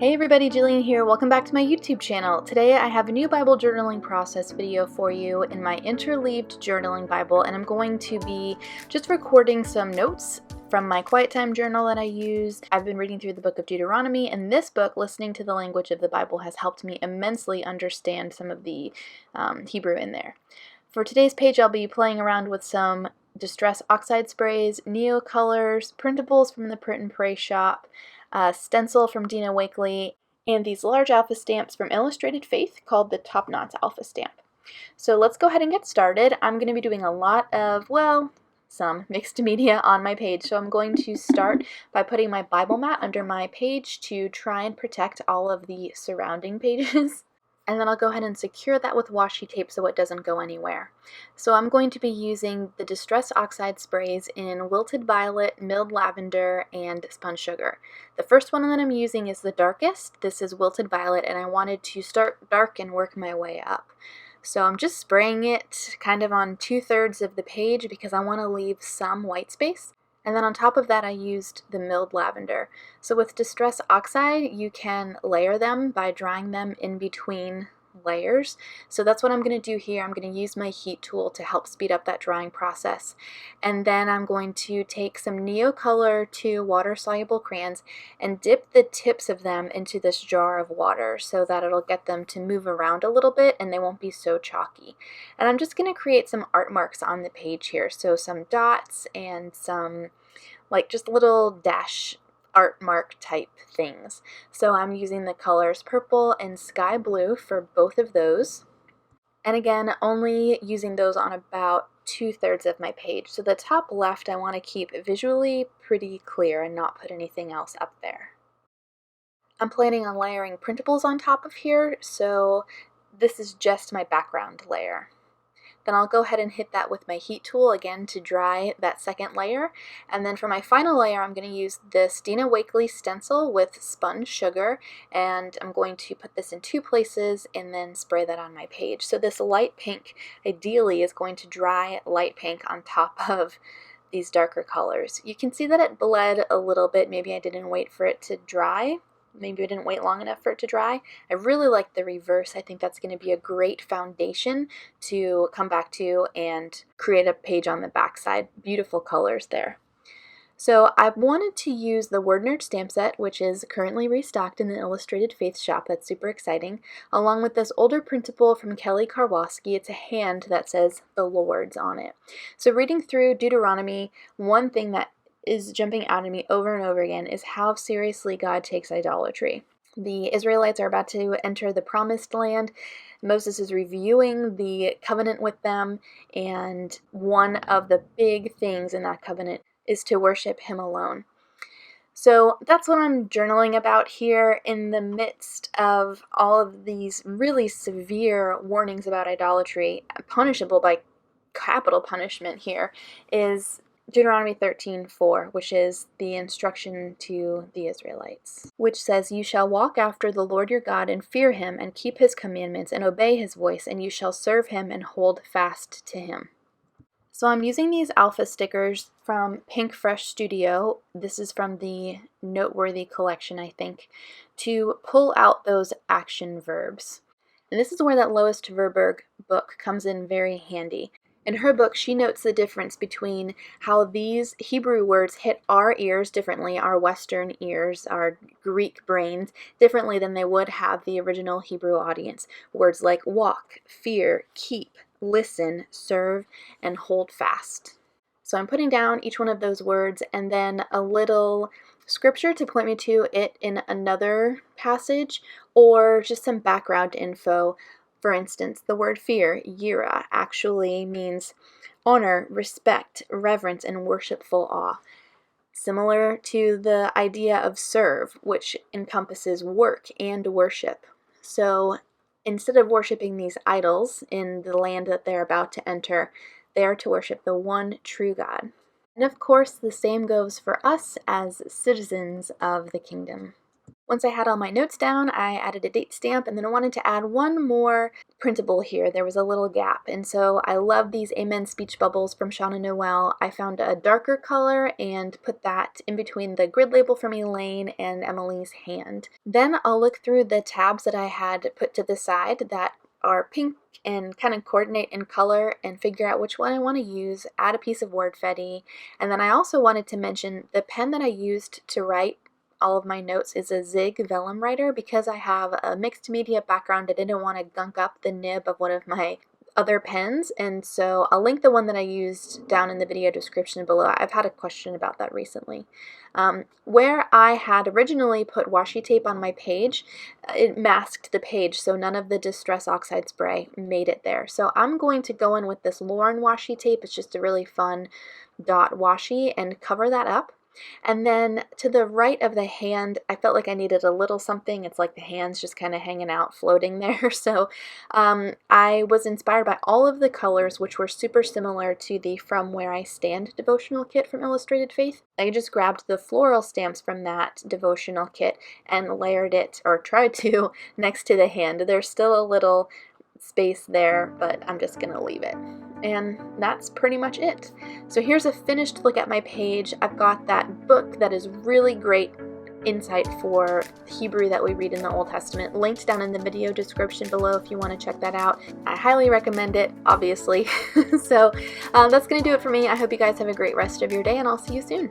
Hey everybody, Jillian here. Welcome back to my YouTube channel. Today I have a new Bible journaling process video for you in my Interleaved journaling Bible, and I'm going to be just recording some notes from my quiet time journal that I use. I've been reading through the book of Deuteronomy, and this book, listening to the language of the Bible, has helped me immensely understand some of the Hebrew in there. For today's page, I'll be playing around with some Distress Oxide sprays, Neocolors, printables from the Print and Pray shop, stencil from Dina Wakley, and these large alpha stamps from Illustrated Faith called the Top Knots Alpha Stamp. So let's go ahead and get started. I'm going to be doing a lot of, some mixed media on my page. So I'm going to start by putting my Bible mat under my page to try and protect all of the surrounding pages. And then I'll go ahead and secure that with washi tape so it doesn't go anywhere. So I'm going to be using the Distress Oxide sprays in Wilted Violet, Milled Lavender, and Spun Sugar. The first one that I'm using is the darkest. This is Wilted Violet, and I wanted to start dark and work my way up. So I'm just spraying it kind of on 2/3 of the page because I want to leave some white space. And then on top of that, I used the milled lavender. So with Distress Oxide, you can layer them by drying them in between layers. So that's what I'm going to do here. I'm going to use my heat tool to help speed up that drying process. And then I'm going to take some Neocolor II water-soluble crayons and dip the tips of them into this jar of water so that it'll get them to move around a little bit and they won't be so chalky. And I'm just going to create some art marks on the page here. So some dots and some just little dash art mark type things. So I'm using the colors purple and sky blue for both of those. And again, only using those on about 2/3 of my page. So the top left I want to keep visually pretty clear and not put anything else up there. I'm planning on layering printables on top of here, so this is just my background layer. Then I'll go ahead and hit that with my heat tool again to dry that second layer. And then for my final layer, I'm going to use this Dina Wakley stencil with Spun Sugar, and I'm going to put this in 2 places and then spray that on my page. So this light pink ideally is going to dry light pink on top of these darker colors. You can see that it bled a little bit. Maybe I didn't wait for it to dry. Maybe I didn't wait long enough for it to dry. I really like the reverse. I think that's going to be a great foundation to come back to and create a page on the back side. Beautiful colors there. So I wanted to use the Word Nerd stamp set, which is currently restocked in the Illustrated Faith shop. That's super exciting. Along with this older printable from Kelly Karwoski. It's a hand that says the Lord's on it. So reading through Deuteronomy, one thing that is jumping out at me over and over again is how seriously God takes idolatry. The Israelites are about to enter the promised land. Moses is reviewing the covenant with them, and one of the big things in that covenant is to worship him alone. So that's what I'm journaling about here in the midst of all of these really severe warnings about idolatry, punishable by capital punishment here, is Deuteronomy 13:4, which is the instruction to the Israelites, which says, "You shall walk after the Lord your God and fear him and keep his commandments and obey his voice, and you shall serve him and hold fast to him." So I'm using these alpha stickers from Pink Fresh Studio. This is from the Noteworthy collection, I think, to pull out those action verbs. And this is where that Lois Tverberg book comes in very handy. In her book, she notes the difference between how these Hebrew words hit our ears differently, our Western ears, our Greek brains, differently than they would have the original Hebrew audience. Words like walk, fear, keep, listen, serve, and hold fast. So I'm putting down each one of those words and then a little scripture to point me to it in another passage, or just some background info. For instance, the word fear, yira, actually means honor, respect, reverence, and worshipful awe. Similar to the idea of serve, which encompasses work and worship. So instead of worshiping these idols in the land that they're about to enter, they are to worship the one true God. And of course, the same goes for us as citizens of the kingdom. Once I had all my notes down, I added a date stamp, and then I wanted to add one more printable here. There was a little gap, and so I love these Amen speech bubbles from Shauna Noel. I found a darker color and put that in between the grid label from Elaine and Emily's hand. Then I'll look through the tabs that I had put to the side that are pink and kind of coordinate in color and figure out which one I want to use, add a piece of WordFetti, and then I also wanted to mention the pen that I used to write all of my notes is a Zig vellum writer because I have a mixed media background. I didn't want to gunk up the nib of one of my other pens, and so I'll link the one that I used down in the video description below. I've had a question about that recently. Where I had originally put washi tape on my page, it masked the page, so none of the Distress Oxide spray made it there. So I'm going to go in with this Lauren washi tape. It's just a really fun dot washi, and cover that up. And then to the right of the hand, I felt like I needed a little something. It's like the hand's just kind of hanging out, floating there. So I was inspired by all of the colors, which were super similar to the From Where I Stand devotional kit from Illustrated Faith. I just grabbed the floral stamps from that devotional kit and layered it, or tried to, next to the hand. There's still a little space there, but I'm just gonna leave it. And that's pretty much it. So here's a finished look at my page. I've got that book that is really great insight for Hebrew that we read in the Old Testament linked down in the video description below if you want to check that out. I highly recommend it, obviously. So that's gonna do it for me. I hope you guys have a great rest of your day, and I'll see you soon.